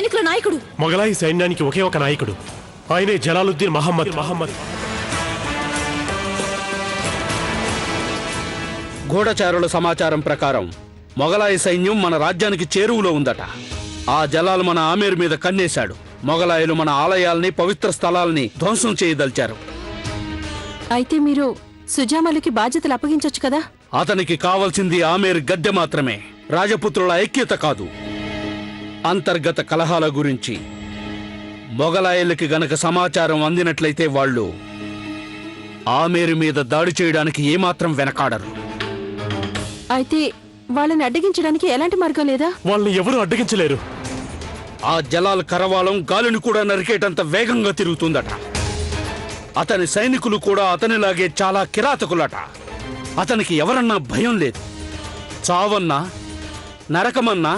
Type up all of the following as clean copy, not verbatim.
సైనికుల నాయకుడు. మొగలాయి సైన్యానికి ఒకే ఒక నాయకుడు, ఆయనే జలాలుద్దీన్ మహమ్మద్. గూఢచారుల సమాచారం ప్రకారం మొగలాయి సైన్యం మన రాజ్యానికి చేరువలో ఉందట. ఆ జలాలు మన ఆమీర్ మీద కన్నేశాడు. మొగలాయులు మన ఆలయాల్ని, పవిత్ర స్థలాల్ని ధ్వంసం చేయదలిచారు. అయితే మీరు సుజామలికి బాధ్యతలు అప్పగించొచ్చు కదా? అతనికి కావలసింది ఆమీర్ గద్దె మాత్రమే, రాజపుత్రుల ఐక్యత కాదు. అంతర్గత కలహాల గురించి మొగలాయులకి గనక సమాచారం అందినట్లయితే వాళ్ళు ఆమీర్ మీద దాడి చేయడానికి ఏమాత్రం వెనకాడరు. అయితే వాళ్ళని అడ్డగించడానికి ఎలాంటి మార్గం లేదా? వాళ్ళని ఎవరూ అడ్డగించలేరు. ఆ జలాల్ కరవాలం గాలిని కూడా నరికేటంత వేగంగా తిరుగుతుందట. అతని సైనికులు కూడా అతనిలాగే చాలా కిరాతకులట. అతనికి ఎవరన్నా భయం లేదు. చావన్నా, నరకమన్నా,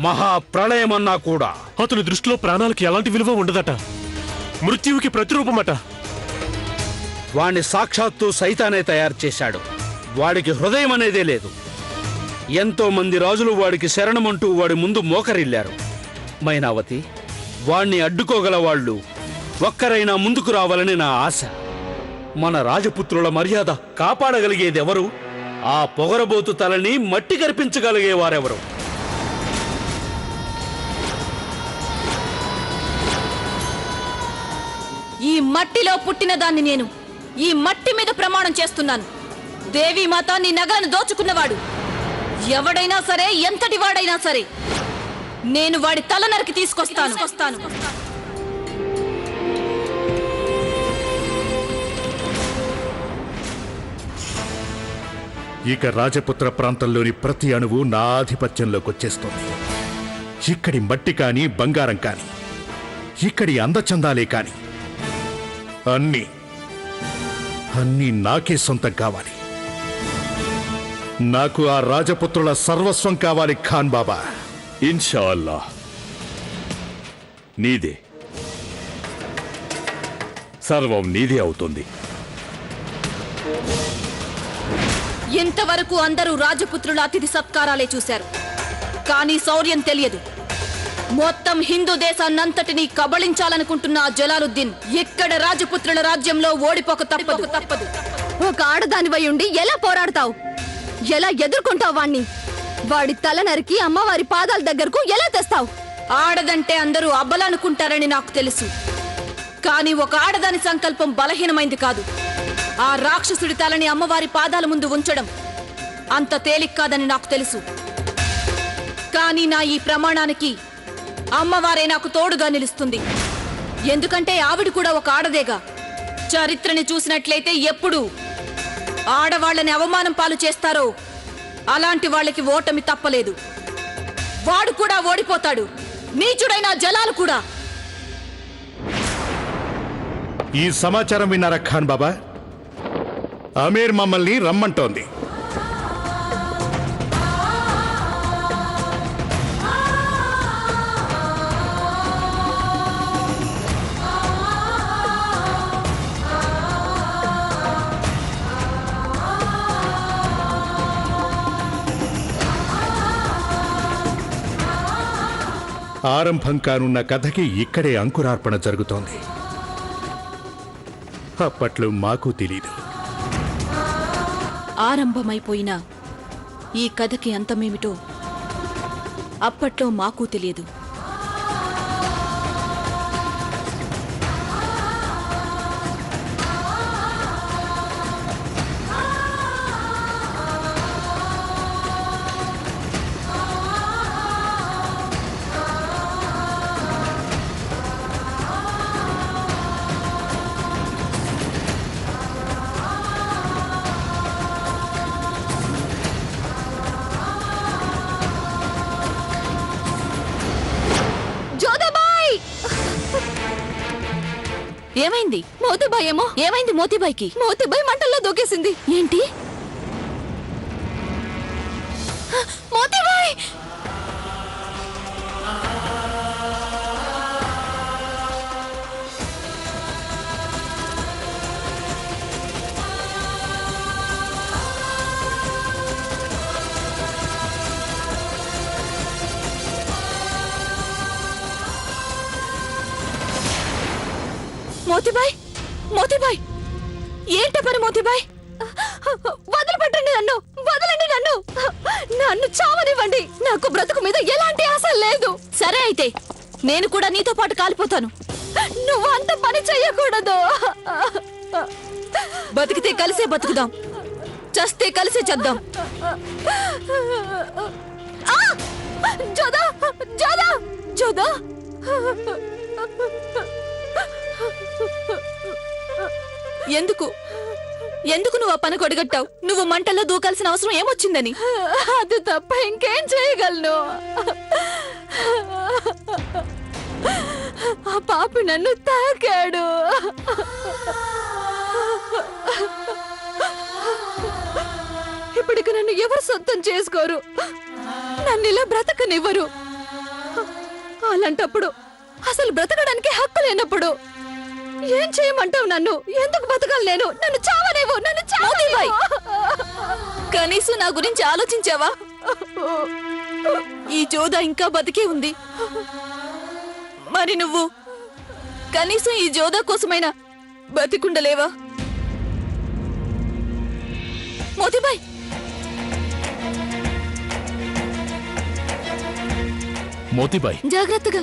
మహాప్రళయమన్నా కూడా అతని దృష్టిలో ప్రాణాలకి ఎలాంటి విలువ ఉండదట. మృత్యువుకి ప్రతిరూపమట. వాణ్ణి సాక్షాత్తు సైతానే తయారు చేశాడు. వాడికి హృదయం అనేదే లేదు. ఎంతో మంది రాజులు వాడికి శరణమంటూ వాడి ముందు మోకరిల్లారు. మైనావతి, వాణ్ణి అడ్డుకోగల వాళ్ళు ఒక్కరైనా ముందుకు రావాలని నా ఆశ. మన రాజపుత్రుల మర్యాద కాపాడగలిగేదెవరు? ఆ పొగరబోతు తలని మట్టి కరిపించగలిగేవారెవరు? ఈ మట్టిలో పుట్టిన దాన్ని నేను ఈ మట్టి మీద ప్రమాణం చేస్తున్నాను. దేవీమాత నీ నగలను దోచుకున్నవాడు ఎవడైనా సరే, ఎంతటి వాడైనా సరే, నేను వాడి తల నరికి తీసుకొస్తాను. ఇక రాజపుత్ర ప్రాంతంలోని ప్రతి అణువు నా ఆధిపత్యంలోకి వచ్చేస్తుంది. ఇక్కడి మట్టి కాని, బంగారం కాని, ఇక్కడి అందచందాలే కాని అన్నీ నాకే సొంతం కావాలి. నాకు ఆ రాజపుత్రుల సర్వస్వం కావాలి ఖాన్ బాబా. ఇన్షా అల్లాహ్, నీదే, సర్వం నీదే అవుతుంది. ఇంతవరకు అందరూ రాజపుత్రుల అతిథి సత్కారాలే చూశారు, కానీ శౌర్యం తెలియదు. మొత్తం హిందూ దేశాన్నంతటినీ కబళించాలనుకుంటున్న ఆ జలాలుద్దీన్ ఇక్కడ రాజపుత్రుల రాజ్యంలో ఓడిపోక తప్పదు. ఒక ఆడదానివై ఉండి ఎలా పోరాడతావు? ఎలా ఎదుర్కొంటావు వాణ్ణి? వాడి తల నరికి అమ్మవారి పాదాల దగ్గరకు ఎలా తెస్తావు? ఆడదంటే అందరూ అబ్బలనుకుంటారని నాకు తెలుసు, కానీ ఒక ఆడదాని సంకల్పం బలహీనమైంది కాదు. ఆ రాక్షసుడి తలని అమ్మవారి పాదాల ముందు ఉంచడం అంత తేలిక కాదని నాకు తెలుసు. కానీ నా ఈ ప్రమాణానికి అమ్మవారే నాకు తోడుగా నిలుస్తుంది. ఎందుకంటే ఆవిడ కూడా ఒక ఆడదేగా. చరిత్రని చూసినట్లయితే ఎప్పుడు ఆడవాళ్ళని అవమానం పాలు చేస్తారో అలాంటి వాళ్ళకి ఓటమి తప్పలేదు. వాడు కూడా ఓడిపోతాడు, నీచుడైన జలాలు కూడా. ఈ సమాచారం విన్నారా ఖాన్ బాబా? అమీర్ మమ్మల్ని రమ్మంటోంది. ఆరంభం కానున్న కథకి ఇక్కడే అంకురార్పణ జరుగుతోంది. అప్పట్లో మాకు తెలీదు. ఆరంభమైపోయిన ఈ కథకి అంతమేమిటో అప్పట్లో మాకు తెలియదు. ఏమైంది? మోతీబాయ్ ఏమో. ఏమైంది మోతీబాయికి? మోతీబాయ్ మంటల్లో దూకేసింది. ఏంటి? మోతీబాయ్! మోతిబాయ్, మోతిబాయ్, ఏంట పని మోతిబాయ్? వదిలిపెట్టండి నన్ను, వదలండి నన్ను, నన్ను చావనివ్వండి. నాకు బ్రతుకు మీద ఎలాంటి ఆశ లేదు. సరే అయితే నేను కూడా నీతో పాటు కాలిపోతాను. నువ్వు అంత పని చెయ్యకూడదు. బతికితే కలిసే బతుకుదాం, చస్తే కలిసే చేద్దాం. ఆ! జోదా, జోదా, జోదా. ఎందుకు ఎందుకు నువ్వు ఆ పని కొడగట్టావు? నువ్వు మంటల్లో దూకాల్సిన అవసరం ఏమొచ్చిందని? అది తప్ప ఇంకేం చేయగలను? ఆ పాపి నన్ను తాకాడు. ఇప్పటికి నన్ను ఎవరు సొంతం చేసుకోరు, నన్ను ఇలా బ్రతకనివ్వరు. అలాంటప్పుడు అసలు బ్రతకడానికి హక్కు లేనప్పుడు ఏం చేయమంటావు? నన్ను ఎందుకు బతకాలి నేను? నన్ను చావనేవు, నన్ను చావనివ్వు. కనీసం నా గురించి ఆలోచించావా? ఈ జోదా ఇంకా బతికే ఉంది. మరి నువ్వు కనీసం ఈ జోదా కోసమైనా బతికుండలేవా? మోతిబాయ్, మోతిబాయ్, జాగ్రత్తగా.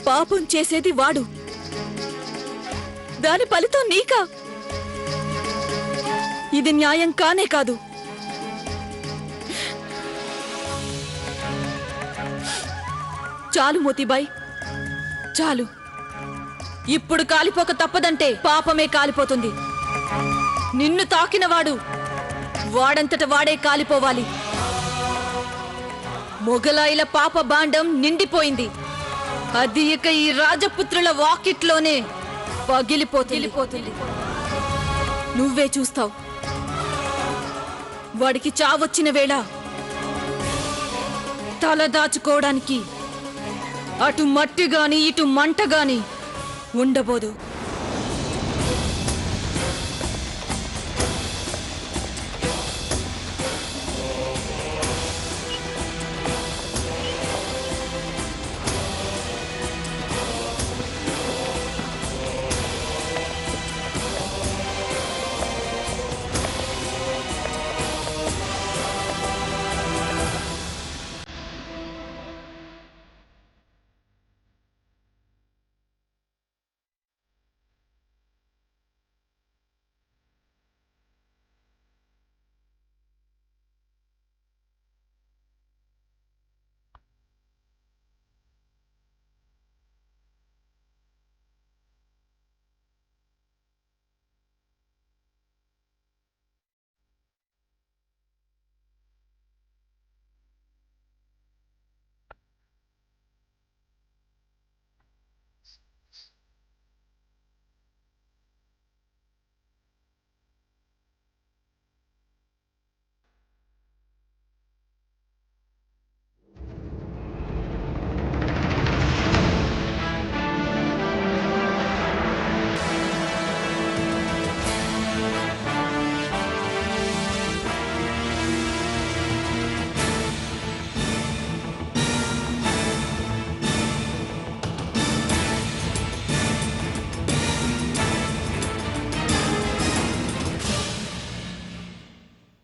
పాపం చేసేది వాడు, దాని ఫలితం నీకా? ఇది న్యాయం కానే కాదు. చాలు మోతిబాయ్, చాలు. ఇప్పుడు కాలిపోక తప్పదంటే పాపమే కాలిపోతుంది. నిన్ను తాకినవాడు వాడంతట వాడే కాలిపోవాలి. మొగలాయిల పాప బాండం నిండిపోయింది. అది ఇక ఈ రాజపుత్రుల వాకిట్లోనే పగిలిపోతుంది. నువ్వే చూస్తావు. వాడికి చావొచ్చిన వేళ తల దాచుకోవడానికి అటు మట్టి గాని ఇటు మంట గాని ఉండబోదు.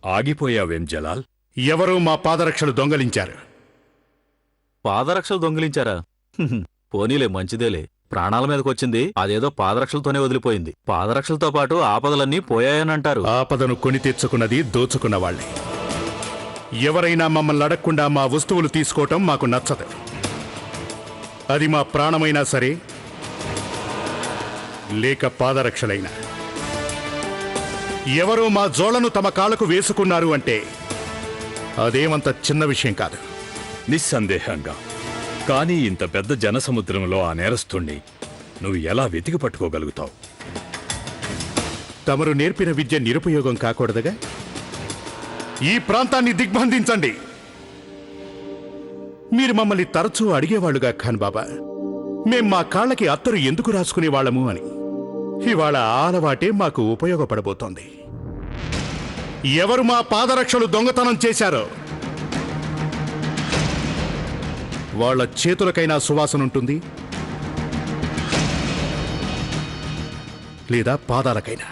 ఆగిపోయావేం జలాల్? ఎవరో మా పాదరక్షలు దొంగలించారు. పాదరక్షలు దొంగిలించారా? పోనీలే, మంచిదేలే. ప్రాణాల మీదకొచ్చింది అదేదో పాదరక్షలతోనే వదిలిపోయింది. పాదరక్షలతో పాటు ఆపదలన్నీ పోయాయనంటారు. ఆపదను కొని తెచ్చుకున్నది దోచుకున్న వాళ్ళే. ఎవరైనా మమ్మల్ని అడగకుండా మా వస్తువులు తీసుకోవటం మాకు నచ్చదు. అది మా ప్రాణమైనా సరే, లేక పాదరక్షలైనా. ఎవరో మా జోళ్లను తమ కాళ్లకు వేసుకున్నారు అంటే అదేమంత చిన్న విషయం కాదు. నిస్సందేహంగా. కానీ ఇంత పెద్ద జనసముద్రంలో ఆ నేరస్తుణ్ణి నువ్వు ఎలా వెతికి పట్టుకోగలుగుతావు? తమరు నేర్పిన విద్య నిరుపయోగం కాకూడదుగా. ఈ ప్రాంతాన్ని దిగ్బంధించండి. మీరు మమ్మల్ని తరచూ అడిగేవాళ్లుగా ఖాన్ బాబా. మేం మా కాళ్ళకి అత్తరు ఎందుకు రాసుకునేవాళ్ళము అని. ఇవాళ ఆ అలవాటే మాకు ఉపయోగపడబోతోంది. ఎవరు మా పాదరక్షలు దొంగతనం చేశారో వాళ్ళ చేతులకైనా సువాసనుంటుంది, లేదా పాదాలకైనా.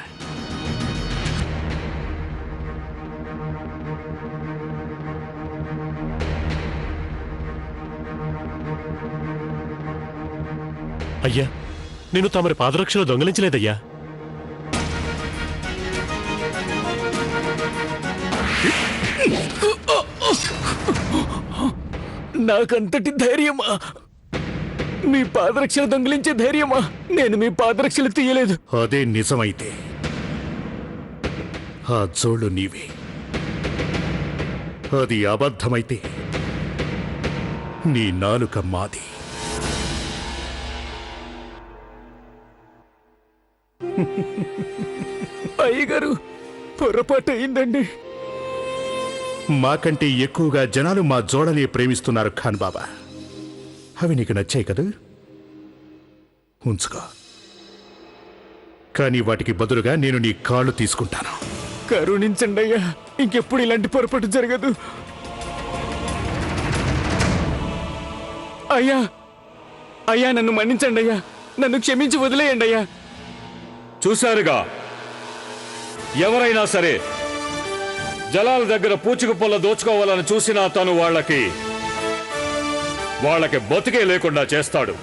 అయ్యా, నేను తమరి పాదరక్షలు దొంగిలించలేదయ్యా. నాకంతటి ధైర్యమా? మీ పాదరక్షలు దొంగిలించే ధైర్యమా? నేను మీ పాదరక్షలు తీయలేదు. అదే నిజమైతే ఆ జోళ్ళు నీవే. అది అబద్ధమైతే నీ నాలుక మాది. అయ్యగారు, పొరపాటు అయిందండి. మాకంటే ఎక్కువగా జనాలు మా జోడని ప్రేమిస్తున్నారు ఖాన్ బాబా. అవి నీకు నచ్చాయి కదా, ఉంచుకో. కానీ వాటికి బదులుగా నేను నీ కాళ్ళు తీసుకుంటాను. కరుణించండి అయ్యా, ఇంకెప్పుడు ఇలాంటి పొరపాటు జరగదు. అయ్యా అయ్యా, నన్ను మన్నించండి అయ్యా, నన్ను క్షమించి వదిలేయండి అయ్యా. చూశారుగా, ఎవరైనా సరే జలాల దగ్గర పూచిక పుల్ల దోచుకోవాలని చూసినా తను వాళ్ళకి బతికే లేకుండా చేస్తాడు.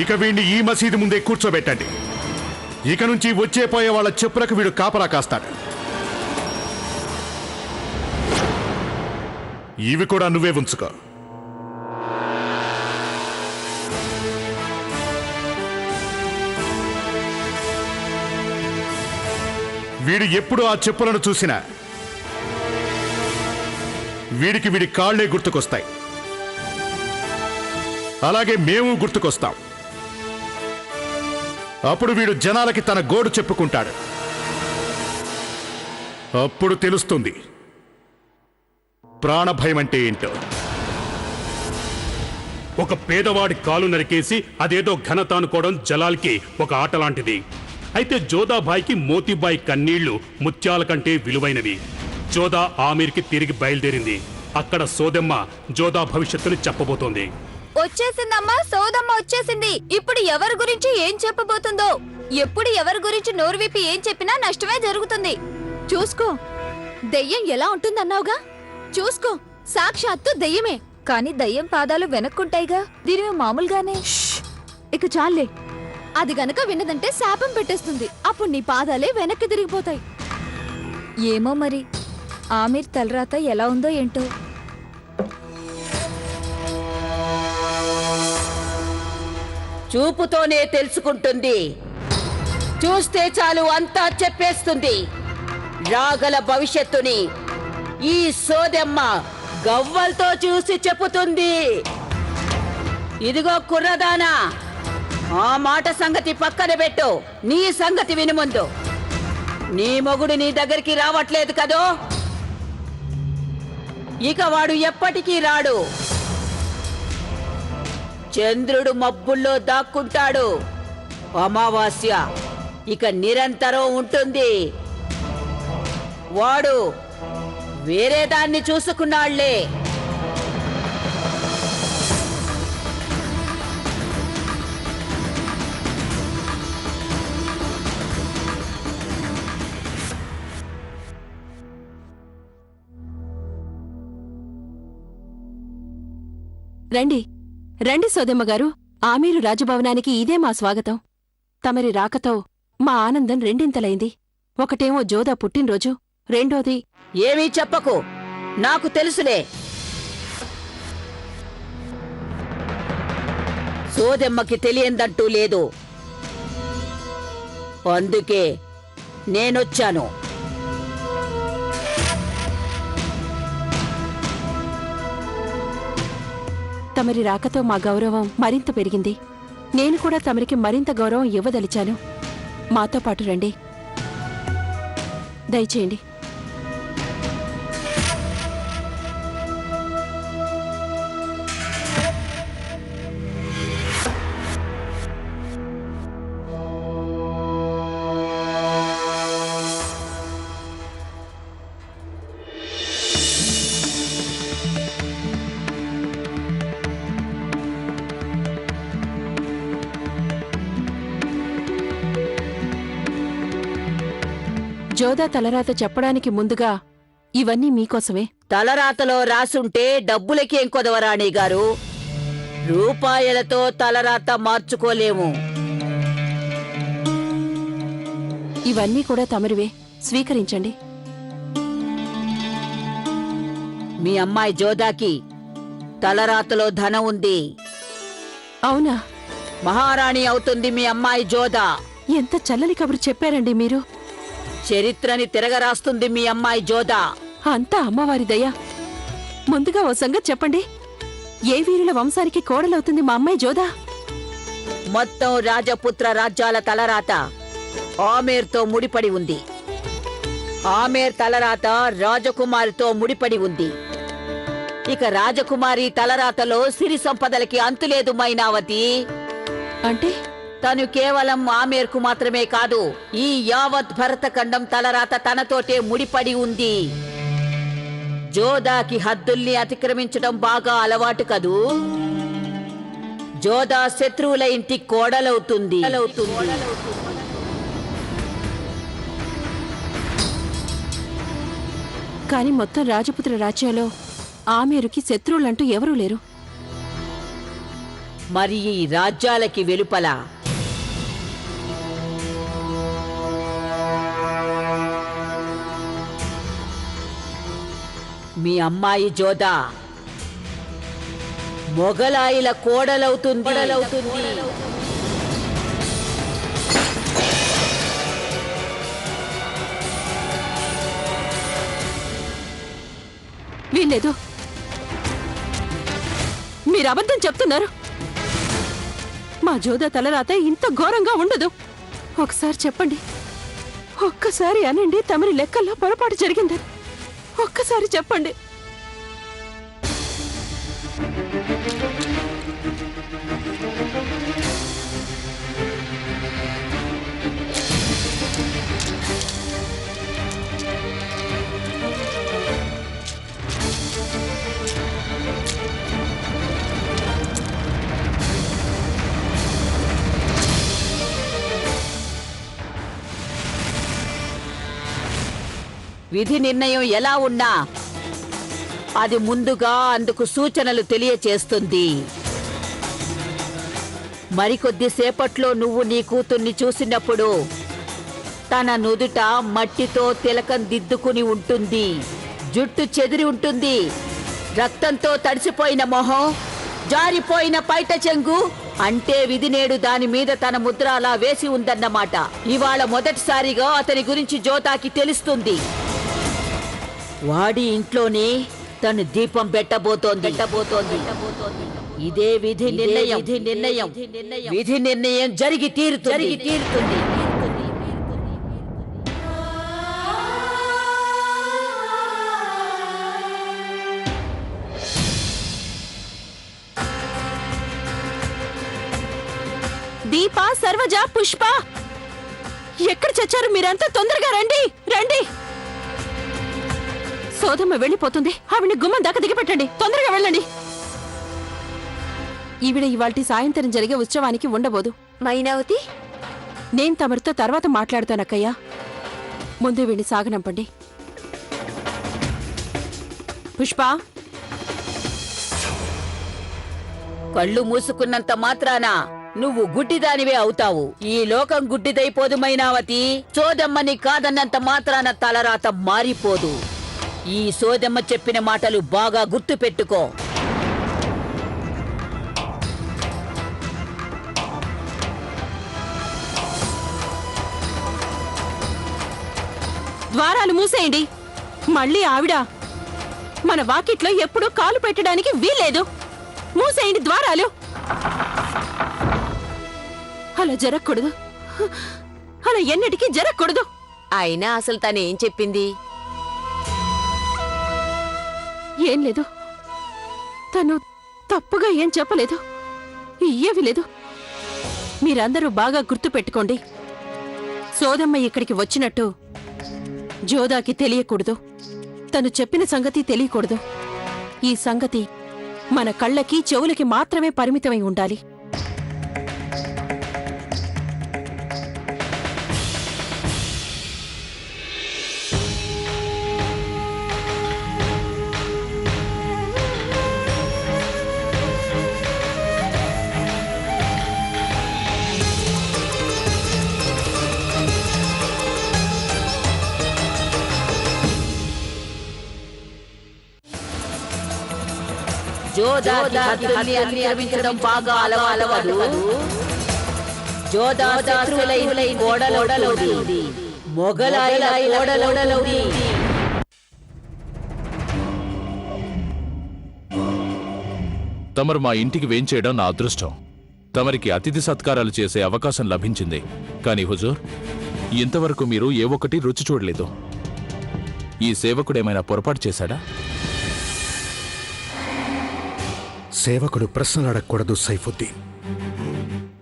ఇక వీడిని ఈ మసీదు ముందే కూర్చోబెట్టండి. ఇక నుంచి వచ్చే పోయే వాళ్ళ చెప్పులకు వీడు కాపలా కాస్తాడు. ఇవి కూడా నువ్వే ఉంచుకో. వీడు ఎప్పుడు ఆ చెప్పులను చూసినా వీడికి వీడి కాళ్లే గుర్తుకొస్తాయి. అలాగే మేము గుర్తుకొస్తాం. అప్పుడు వీడు జనాలకి తన గోడు చెప్పుకుంటాడు. అప్పుడు తెలుస్తుంది ప్రాణభయం అంటే ఏంటో. ఒక పేదవాడి కాలు నరికేసి అదేదో ఘనత అనుకోవడం జలాల్కి ఒక ఆట లాంటిది. అయితే జోధాబాయికి మోతీబాయి కన్నీళ్లు ముత్యాల కంటే విలువైనవి. జోధా ఆమీర్కి తిరిగి బయలుదేరింది. అక్కడ సోదెమ్మ జోధా భవిష్యత్తుని చెప్పబోతోంది. వచ్చేసిందమ్మా, సోదమ్మ వచ్చేసింది. ఇప్పుడు ఎవరి గురించి ఏం చెప్పబోతుందో. ఎప్పుడు ఎవరి గురించి నోరు విప్పి ఏం చెప్పినా నష్టమే జరుగుతుంది. చూసుకో, దెయ్యం ఎలా ఉంటుందన్నావుగా, చూసుకో, సాక్షాత్తు దెయ్యమే. కానీ దయ్యం పాదాలు వెనక్కుంటాయిగా, దీనివి మామూలుగానే. ఇక చాలే. అది గనక విన్నదంటే శాపం పెట్టేస్తుంది. అప్పుడు నీ పాదాలే వెనక్కి తిరిగిపోతాయి. ఏమో మరి ఆమీర్ తలరాత ఎలా ఉందో ఏంటో. చూపుతోనే తెలుసుకుంటుంది. చూస్తే చాలు అంతా చెప్పేస్తుంది. రాగల భవిష్యత్తుని ఈ సోదెమ్మ గవ్వలతో చూసి చెప్పుతుంది. ఇదిగో కుర్రదానా, ఆ మాట సంగతి పక్కన పెట్టు. నీ సంగతి విను ముందు. నీ మొగుడు నీ దగ్గరికి రావట్లేదు కదో, ఇక వాడు ఎప్పటికీ రాడు. చంద్రుడు మబ్బుల్లో దాక్కుంటాడు. అమావాస్య ఇక నిరంతరం ఉంటుంది. వాడు వేరే దాన్ని చూసుకున్నాళ్లే. రండి రండి సోదెమ్మ గారు, ఆమీరు రాజభవనానికి ఇదే మా స్వాగతం. తమరి రాకతో మా ఆనందం రెండింతలైంది. ఒకటేమో జోధా పుట్టినరోజు, రెండోది. ఏమీ చెప్పకు, నాకు తెలుసులే. సోదెమ్మకి తెలియందంటూ లేదు. అందుకే నేనొచ్చాను. తమరి రాకతో మా గౌరవం మరింత పెరిగింది. నేను కూడా తమరికి మరింత గౌరవం ఇవ్వదలిచాను. మాతో పాటు రండి, దయచేయండి. జోదా తలరాత చెప్పడానికి ముందుగా ఇవన్నీ మీకోసమే. తలరాతలో రాసుంటే డబ్బులకేం కొదవరాణి గారు, రూపాయలతో తలరాత మార్చుకోలేము. ఇవన్నీ కూడా తమరివే, స్వీకరించండి. మీ అమ్మాయి జోదాకి తలరాతలో ధనం ఉంది. అవునా? మహారాణి అవుతుంది మీ అమ్మాయి జోదా. ఎంత చల్లని కబురు చెప్పారండి మీరు. చరిత్రని తిరగరాస్తుంది మీ అమ్మాయి జోదా. అంతా అమ్మవారి దయ. ముందుగా ఓ సంగతి చెప్పండి, ఏ వీరుల వంశానికి కోడలవుతుంది మా అమ్మాయి జోదా? మొత్తం రాజపుత్ర రాజ్యాల తలరాత ఆమేర్తో ముడిపడి ఉంది. ఆమేర్ తలరాత రాజకుమారితో ముడిపడి ఉంది. ఇక రాజకుమారి తలరాతలో సిరి సంపదలకి అంతులేదు మైనావతి. అంటే తను కేవలం ఆమేర్కు మాత్రమే కాదు, ఈ యావత్ భరతఖండం తలరాత తనతోటే ముడిపడి ఉంది. జోదాకి హద్దుల్ని అతిక్రమించడం బాగా అలవాటు కదూ. జోదా శత్రువుల ఇంటి కోడలవుతుంది. కాని మొత్తం రాజపుత్ర రాజ్యంలో ఆమేరుకి శత్రువులంటూ ఎవరూ లేరు. మరి ఈ రాజ్యాలకి వెలుపల మీ అమ్మాయి జోదా మొగలాయిల కోడలవుతుంది. వీల్లేదు, మీరు అబద్ధం చెప్తున్నారు. మా జోదా తలరాత ఇంత ఘోరంగా ఉండదు. ఒకసారి చెప్పండి, ఒక్కసారి అనండి తమరి లెక్కల్లో పొరపాటు జరిగిందని. ఒక్కసారి చెప్పండి. విధి నిర్ణయం ఎలా ఉన్నా అది ముందుగా అందుకు సూచనలు తెలియచేస్తుంది. మరికొద్దిసేపట్లో నువ్వు నీ కూతుర్ని చూసినప్పుడు తన నుదుట మట్టితో తిలకం దిద్దుకుని ఉంటుంది. జుట్టు చెదిరి ఉంటుంది. రక్తంతో తడిసిపోయిన మొహం, జారిపోయిన పైట చెంగు, అంటే విధి నేడు దాని మీద తన ముద్ర అలా వేసి ఉందన్నమాట. ఇవాళ మొదటిసారిగా అతని గురించి జోదాకి తెలుస్తుంది. వాడి ఇంట్లోనే తను దీపం పెట్టబోతోంది. ఇదే విధి నిర్ణయం. విధి నిర్ణయం జరిగి తీరుతుంది. దీప, సర్వజ, పుష్ప, ఎక్కడ చచ్చారు మీరంతా? తొందరగా రండి, రండి. సోదమ్మ వెళ్ళిపోతుంది. ఆవిడ్ని గుమ్మం దాకా దిగపెట్టండి. తొందరగా వెళ్ళండి. ఈవిడ ఇవాల్టి సాయంత్రం జరిగే ఉత్సవానికి ఉండబోదు. మైనావతి, నేను తమరితో తర్వాత మాట్లాడుతానక్కయ్యా. ముందు వీడిని సాగనంపండి. పుష్ప, కళ్ళు మూసుకున్నంత మాత్రాన నువ్వు గుడ్డిదానివే అవుతావు. ఈ లోకం గుడ్డిదైపోదు మైనావతి. సోదమ్మని కాదన్నంత మాత్రాన తలరాత మారిపోదు. ఈ సోదమ్మ చెప్పిన మాటలు బాగా గుర్తు పెట్టుకో. ద్వారాలు మూసేయండి. మళ్ళీ ఆవిడ మన వాకిట్లో ఎప్పుడూ కాలు పెట్టడానికి వీల్లేదు. మూసేయండి ద్వారాలు. అలా జరగకూడదు. అలా ఎన్నటికీ జరగకూడదు. అయినా అసలు తనేం చెప్పింది? ఏం లేదు. తను తప్పుగా ఏం చెప్పలేదు. ఏమీ లేదు. మీరందరూ బాగా గుర్తు పెట్టుకోండి. సోదమ్మ ఇక్కడికి వచ్చినట్టు జోదాకి తెలియకూడదు. తను చెప్పిన సంగతి తెలియకూడదు. ఈ సంగతి మన కళ్ళకి చెవులకి మాత్రమే పరిమితమై ఉండాలి. జోదాకి హద్దుల్ని అతిక్రమించడం బాగా అలవాటు. జోదా శత్రువులై గోడలౌది, మొగలాయిల గోడలౌది. తమరు మా ఇంటికి వేంచేయడం నా అదృష్టం. తమరికి అతిథి సత్కారాలు చేసే అవకాశం లభించింది. కానీ హుజూర్, ఇంతవరకు మీరు ఏ ఒక్కటి రుచి చూడలేదు. ఈ సేవకుడేమైనా పొరపాటు చేశాడా? సేవకుడు ప్రశ్నలు అడగకూడదు సైఫుద్దీన్,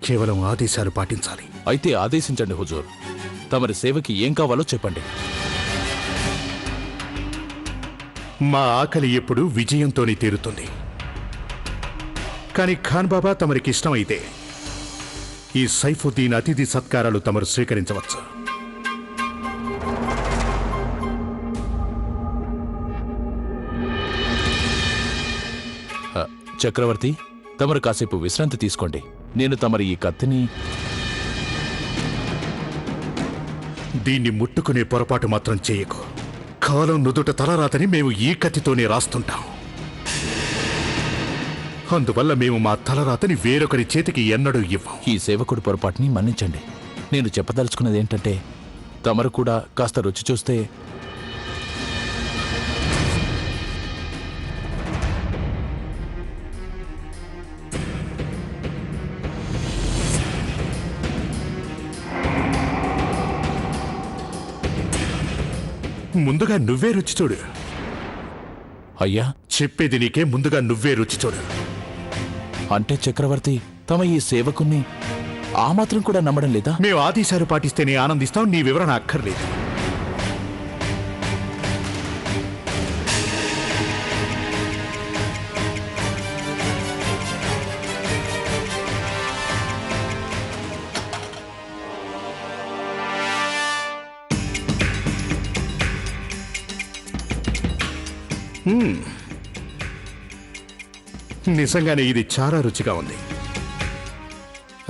కేవలం ఆదేశాలు పాటించాలి. అయితే ఆదేశించండి హుజూర్. తమరి సేవకి ఏం కావాలో చెప్పండి. మా ఆకలి ఎప్పుడు విజయంతోనే తీరుతుంది. కానీ ఖాన్ బాబా తమరికి ఇష్టమైతే ఈ సైఫుద్దీన్ అతిథి సత్కారాలు తమరు స్వీకరించవచ్చు. చక్రవర్తి, తమరు కాసేపు విశ్రాంతి తీసుకోండి. నేను తమరి ఈ కత్తిని దీన్ని ముట్టుకునే పొరపాటు మాత్రం చేయకు. కాలం నుదుట తలరాతని మేము ఈ కత్తితోనే రాస్తుంటాం. అందువల్ల మేము మా తలరాతని వేరొకరి చేతికి ఎన్నడూ ఇవ్వం. ఈ సేవకుడి పొరపాటుని మన్నించండి. నేను చెప్పదలుచుకున్నది ఏంటంటే, తమరు కూడా కాస్త రుచి చూస్తే. ముందుగా నువ్వే రుచి చూడు. అయ్యా, చెప్పేది నీకే, ముందుగా నువ్వే రుచి చూడు. అంటే చక్రవర్తి, తమ ఈ సేవకుణ్ణి ఆ మాత్రం కూడా నమ్మడం లేదా? మేము ఆదేశాలు పాటిస్తేనే ఆనందిస్తాం, నీ వివరణ అక్కర్లేదు. నిజంగానే ఇది చాలా రుచిగా ఉంది.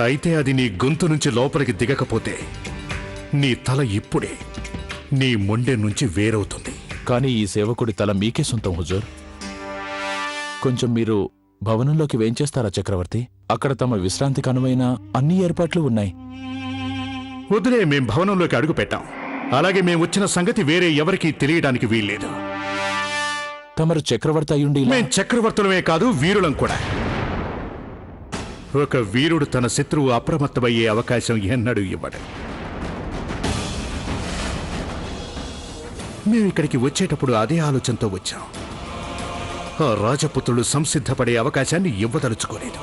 అయితే అది నీ గొంతు నుంచి లోపలికి దిగకపోతే నీ తల ఇప్పుడే నీ మొండె నుంచి వేరవుతుంది. కానీ ఈ సేవకుడి తల మీకే సొంతం హుజూర్. కొంచెం మీరు భవనంలోకి వేంచేస్తారా చక్రవర్తి? అక్కడ తమ విశ్రాంతికి అనువైన అన్ని ఏర్పాట్లు ఉన్నాయి. వదిలే, మేం భవనంలోకి అడుగు పెట్టాం. అలాగే మేము వచ్చిన సంగతి వేరే ఎవరికీ తెలియడానికి వీల్లేదు. తమరు చక్రవర్తి అయ్యుండి మేం చక్రవర్తులమే కాదు, వీరులం కూడా. ఒక వీరుడు తన శత్రువు అప్రమత్తమయ్యే అవకాశం ఎన్నడూ ఇవ్వడు. మేము ఇక్కడికి వచ్చేటప్పుడు అదే ఆలోచనతో వచ్చాం. ఆ రాజపుత్రులు సంసిద్ధపడే అవకాశాన్ని ఇవ్వదలుచుకోలేదు.